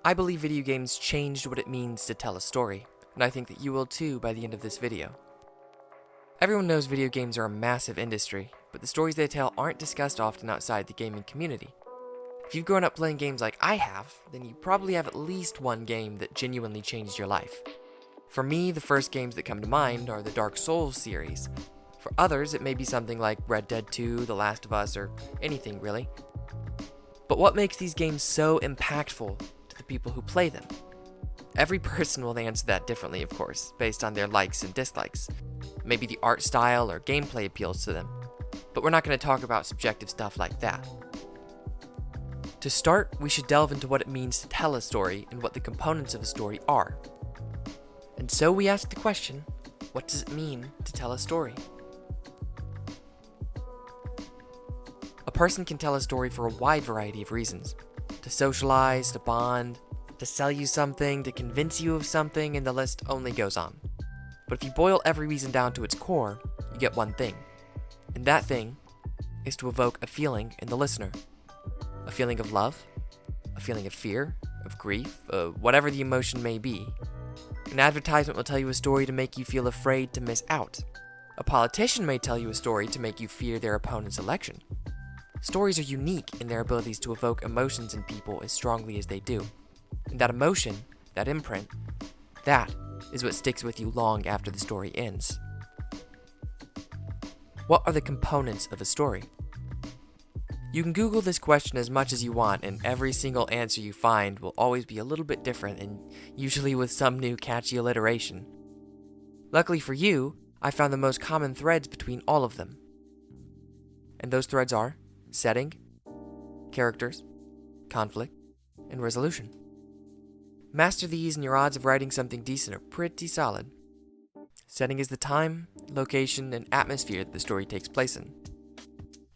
I believe video games changed what it means to tell a story, and I think that you will too by the end of this video. Everyone knows video games are a massive industry, but the stories they tell aren't discussed often outside the gaming community. If you've grown up playing games like I have, then you probably have at least one game that genuinely changed your life. For me, the first games that come to mind are the Dark Souls series. For others, it may be something like Red Dead 2, The Last of Us, or anything really. But what makes these games so impactful to the people who play them? Every person will answer that differently, of course, based on their likes and dislikes. Maybe the art style or gameplay appeals to them. But we're not going to talk about subjective stuff like that. To start, we should delve into what it means to tell a story and what the components of a story are. And so we ask the question, what does it mean to tell a story? A person can tell a story for a wide variety of reasons. To socialize, to bond, to sell you something, to convince you of something, and the list only goes on. But if you boil every reason down to its core, you get one thing. And that thing is to evoke a feeling in the listener. A feeling of love, a feeling of fear, of grief, whatever the emotion may be. An advertisement will tell you a story to make you feel afraid to miss out. A politician may tell you a story to make you fear their opponent's election. Stories are unique in their abilities to evoke emotions in people as strongly as they do. And that emotion, that imprint, that is what sticks with you long after the story ends. What are the components of a story? You can Google this question as much as you want, and every single answer you find will always be a little bit different, and usually with some new catchy alliteration. Luckily for you, I found the most common threads between all of them. And those threads are setting, characters, conflict, and resolution. Master these and your odds of writing something decent are pretty solid. Setting is the time, location, and atmosphere that the story takes place in.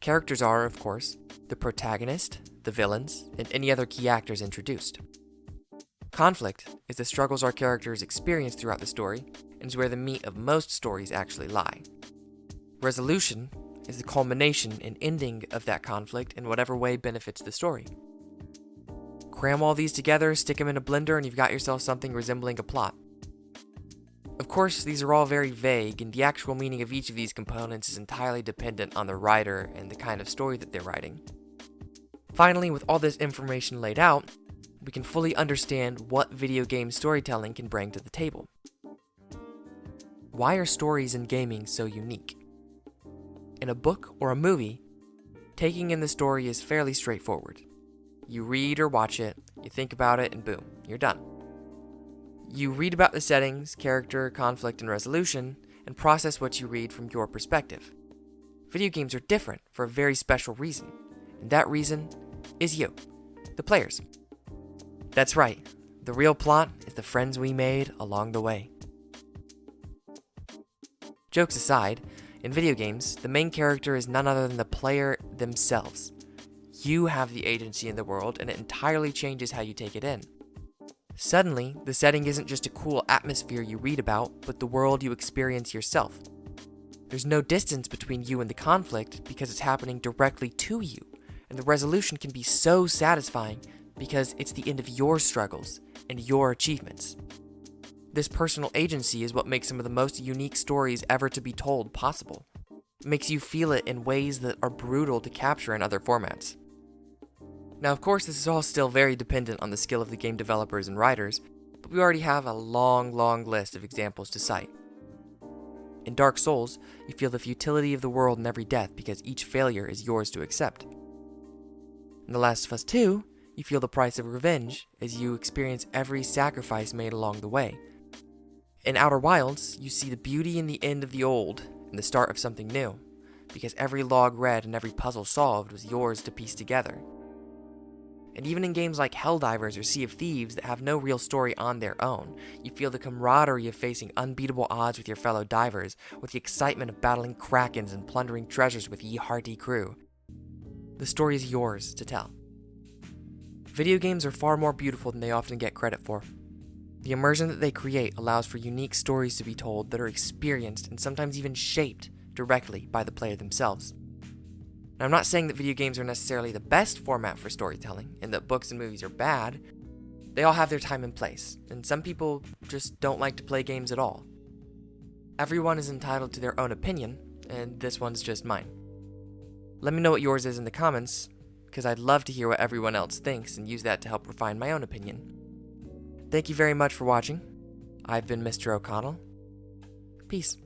Characters are, of course, the protagonist, the villains, and any other key actors introduced. Conflict is the struggles our characters experience throughout the story, and is where the meat of most stories actually lie. Resolution is the culmination and ending of that conflict in whatever way benefits the story. Cram all these together, stick them in a blender, and you've got yourself something resembling a plot. Of course, these are all very vague, and the actual meaning of each of these components is entirely dependent on the writer and the kind of story that they're writing. Finally, with all this information laid out, we can fully understand what video game storytelling can bring to the table. Why are stories in gaming so unique? In a book or a movie, taking in the story is fairly straightforward. You read or watch it, you think about it, and boom, you're done. You read about the settings, character, conflict, and resolution, and process what you read from your perspective. Video games are different for a very special reason, and that reason is you, the players. That's right, the real plot is the friends we made along the way. Jokes aside, in video games, the main character is none other than the player themselves. You have the agency in the world, and it entirely changes how you take it in. Suddenly, the setting isn't just a cool atmosphere you read about, but the world you experience yourself. There's no distance between you and the conflict because it's happening directly to you, and the resolution can be so satisfying because it's the end of your struggles and your achievements. This personal agency is what makes some of the most unique stories ever to be told possible. It makes you feel it in ways that are brutal to capture in other formats. Now, of course, this is all still very dependent on the skill of the game developers and writers, but we already have a long list of examples to cite. In Dark Souls, you feel the futility of the world in every death because each failure is yours to accept. In The Last of Us 2, you feel the price of revenge as you experience every sacrifice made along the way. In Outer Wilds, you see the beauty in the end of the old and the start of something new, because every log read and every puzzle solved was yours to piece together. And even in games like Helldivers or Sea of Thieves that have no real story on their own, you feel the camaraderie of facing unbeatable odds with your fellow divers, with the excitement of battling krakens and plundering treasures with ye hearty crew. The story is yours to tell. Video games are far more beautiful than they often get credit for. The immersion that they create allows for unique stories to be told that are experienced and sometimes even shaped directly by the player themselves. Now, I'm not saying that video games are necessarily the best format for storytelling, and that books and movies are bad, They all have their time and place, and some people just don't like to play games at all. Everyone is entitled to their own opinion, and this one's just mine. Let me know what yours is in the comments, because I'd love to hear what everyone else thinks and use that to help refine my own opinion. Thank you very much for watching. I've been Mr. O'Connell. Peace.